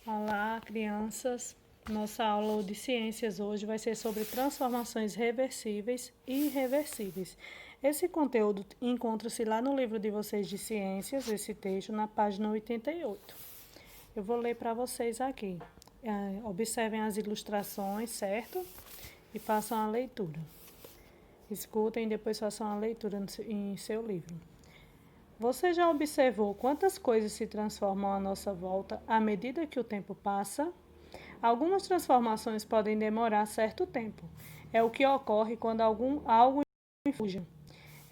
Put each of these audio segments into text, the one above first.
Olá, crianças! Nossa aula de ciências hoje vai ser sobre transformações reversíveis e irreversíveis. Esse conteúdo encontra-se lá no livro de vocês de ciências, esse texto, na página 88. Eu vou ler para vocês aqui. Observem as ilustrações, certo? E façam a leitura. Escutem e depois façam a leitura em seu livro. Você já observou quantas coisas se transformam à nossa volta à medida que o tempo passa? Algumas transformações podem demorar certo tempo. É o que ocorre quando algo fuge.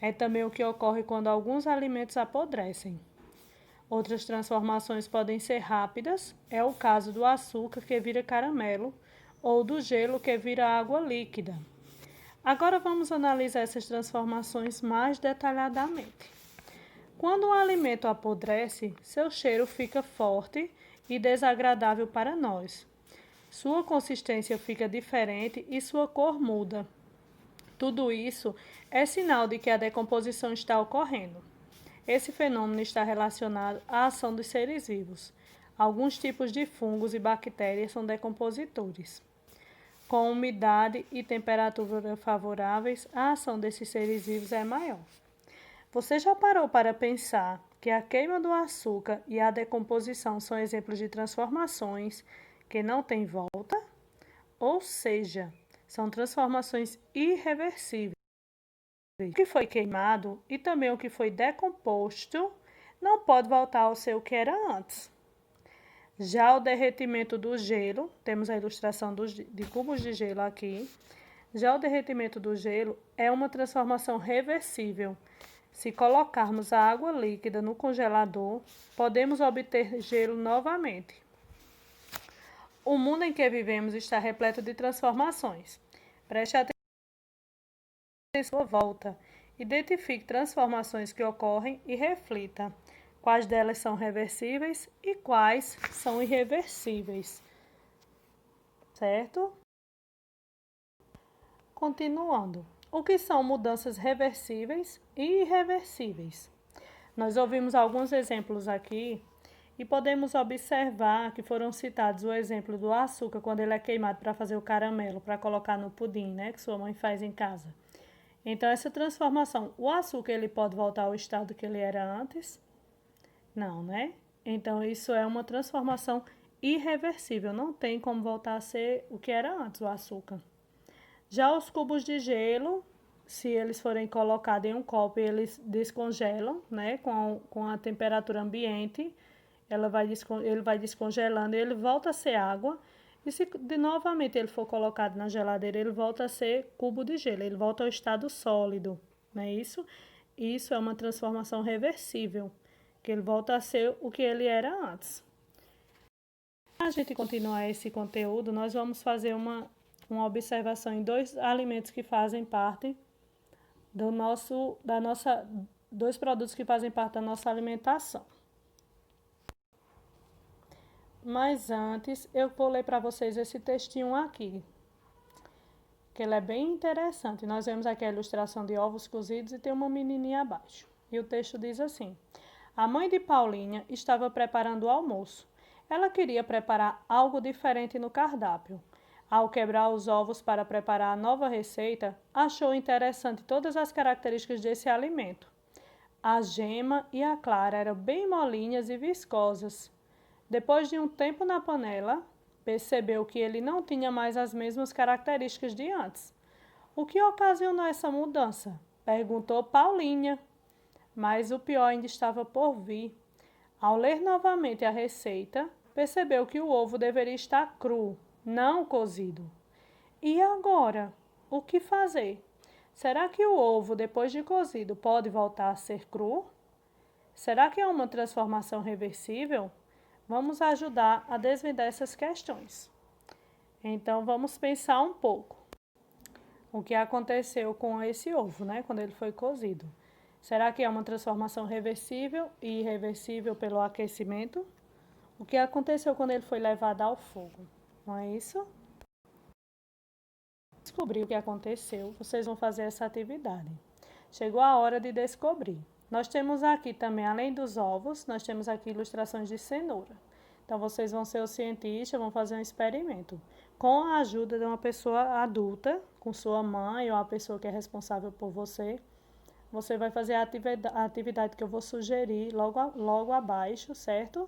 É também o que ocorre quando alguns alimentos apodrecem. Outras transformações podem ser rápidas. É o caso do açúcar que vira caramelo ou do gelo que vira água líquida. Agora vamos analisar essas transformações mais detalhadamente. Quando um alimento apodrece, seu cheiro fica forte e desagradável para nós. Sua consistência fica diferente e sua cor muda. Tudo isso é sinal de que a decomposição está ocorrendo. Esse fenômeno está relacionado à ação dos seres vivos. Alguns tipos de fungos e bactérias são decompositores. Com umidade e temperatura favoráveis, a ação desses seres vivos é maior. Você já parou para pensar que a queima do açúcar e a decomposição são exemplos de transformações que não têm volta? Ou seja, são transformações irreversíveis. O que foi queimado e também o que foi decomposto não pode voltar ao seu que era antes. Já o derretimento do gelo, temos a ilustração de cubos de gelo aqui. Já o derretimento do gelo é uma transformação reversível. Se colocarmos a água líquida no congelador, podemos obter gelo novamente. O mundo em que vivemos está repleto de transformações. Preste atenção à sua volta. Identifique transformações que ocorrem e reflita quais delas são reversíveis e quais são irreversíveis. Certo? Continuando. O que são mudanças reversíveis e irreversíveis? Nós ouvimos alguns exemplos aqui e podemos observar que foram citados o exemplo do açúcar quando ele é queimado para fazer o caramelo, para colocar no pudim, né, que sua mãe faz em casa. Então, essa transformação, o açúcar ele pode voltar ao estado que ele era antes? Não, né? Então, isso é uma transformação irreversível, não tem como voltar a ser o que era antes, o açúcar. Já os cubos de gelo, se eles forem colocados em um copo, eles descongelam, né, com a temperatura ambiente, ele vai descongelando e ele volta a ser água. E se novamente ele for colocado na geladeira, ele volta a ser cubo de gelo, ele volta ao estado sólido, não é isso? Isso é uma transformação reversível, que ele volta a ser o que ele era antes. Para a gente continuar esse conteúdo, nós vamos fazer uma observação em dois alimentos que fazem parte dois produtos que fazem parte da nossa alimentação. Mas antes, eu vou ler para vocês esse textinho aqui, que ele é bem interessante. Nós vemos aqui a ilustração de ovos cozidos e tem uma menininha abaixo. E o texto diz assim: a mãe de Paulinha estava preparando o almoço. Ela queria preparar algo diferente no cardápio. Ao quebrar os ovos para preparar a nova receita, achou interessante todas as características desse alimento. A gema e a clara eram bem molinhas e viscosas. Depois de um tempo na panela, percebeu que ele não tinha mais as mesmas características de antes. O que ocasionou essa mudança? Perguntou Paulinha. Mas o pior ainda estava por vir. Ao ler novamente a receita, percebeu que o ovo deveria estar cru, não cozido. E agora? O que fazer? Será que o ovo, depois de cozido, pode voltar a ser cru? Será que é uma transformação reversível? Vamos ajudar a desvendar essas questões. Então, vamos pensar um pouco. O que aconteceu com esse ovo, né, quando ele foi cozido? Será que é uma transformação reversível e irreversível pelo aquecimento? O que aconteceu quando ele foi levado ao fogo? Não é isso? Descobrir o que aconteceu, vocês vão fazer essa atividade. Chegou a hora de descobrir. Nós temos aqui também, além dos ovos, nós temos aqui ilustrações de cenoura. Então, vocês vão ser os cientistas, vão fazer um experimento. Com a ajuda de uma pessoa adulta, com sua mãe ou a pessoa que é responsável por você, você vai fazer a atividade que eu vou sugerir logo abaixo, certo?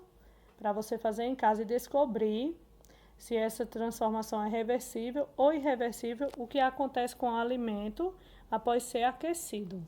Para você fazer em casa e descobrir se essa transformação é reversível ou irreversível, o que acontece com o alimento após ser aquecido.